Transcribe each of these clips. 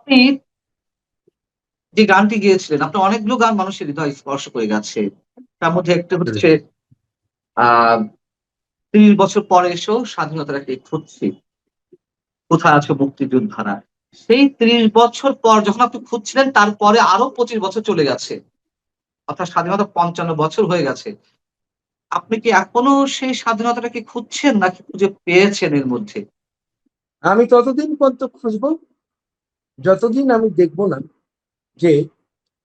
আপনি যে গানটি গেয়েছিলেন, আপনার অনেকগুলো গান মানুষের হৃদয় স্পর্শ করে গেছে। তার মধ্যে একটা হুম। হচ্ছে আহ ৩০ বছর পরে এসেও স্বাধীনতাটাকে খুঁজছি, কোথায় আছে মুক্তিযোদ্ধারা। সেই ৩০ বছর পর যখন আপনি খুঁজছিলেন, তারপরে আরো ২৫ বছর চলে গেছে, অর্থাৎ স্বাধীনতা ৫৫ বছর হয়ে গেছে। আপনি কি এখনো সেই স্বাধীনতাটাকে খুঁজছেন নাকি খুঁজে পেয়েছেন এর মধ্যে? আমি ততদিন পর্যন্ত খুঁজবো যতদিন আমি দেখবো না যে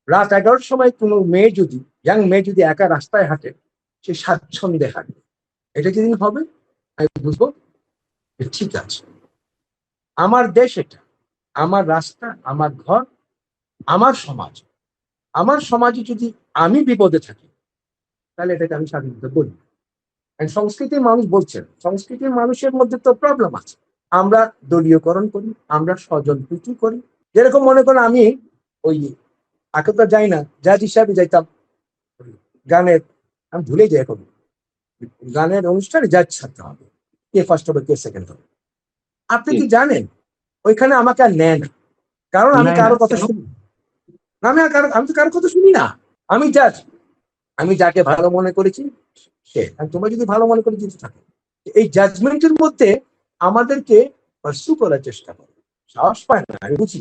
রাত 11টার সময় কোনো মেয়ে যদি, ইয়াং মেয়ে যদি একা রাস্তায় হাঁটে, সে স্বাচ্ছন্দ্যে হাঁটে। এটা যেদিন হবে আমি বুঝবো যে ঠিক আছে, আমার দেশ এটা, আমার রাস্তা, আমার ঘর, আমার সমাজ। আমার সমাজে যদি আমি বিপদে থাকি, তাহলে এটাকে আমি স্বাধীনতা বলি। সংস্কৃতির মানুষ বলছেন, সংস্কৃতির মানুষের মধ্যে তো প্রবলেম আছে। আমরা দলীয়করণ করি, আমরা স্বজন প্রীতি করি। যেরকম মনে করেন আমি ওই আগে তো যাই না, জাজ হিসাবে যাইতাম গানের, আমি ভুলে যাই এখন, গানের অনুষ্ঠানে জাজ থাকতে হবে, কে ফার্স্ট হবে কে সেকেন্ড হবে। আপনি জি। কি জানেন ওইখানে আমাকে আর নেয় না, কারণ আমি নেয় না কারো কথা কেন? শুনি না। আমি তো কারো কথা শুনি না। আমি জাজ, আমি যাকে ভালো মনে করেছি সে, আর তোমরা যদি ভালো মনে করে যদি থাকো, এই জাজমেন্টের মধ্যে আমাদেরকে পার্সু করার চেষ্টা করে, সাহস পায় না। আমি বুঝি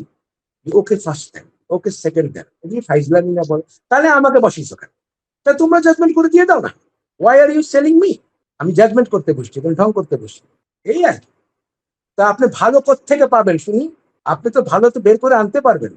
যে ওকে ফার্স্ট দেন, ওকে সেকেন্ড দেন, যদি ফাইজলামি না বলে তাহলে আমাকে বসিয়েছো কেন? তা তোমরা জাজমেন্ট করে দিয়ে দাও না। Why are you selling me? আমি জাজমেন্ট করতে বসছি, তুমি ঢং করতে বসছি, এই আর কি। তা আপনি ভালো থেকে পাবেন শুনি? আপনি তো ভালো তো বের করে আনতে পারবেন।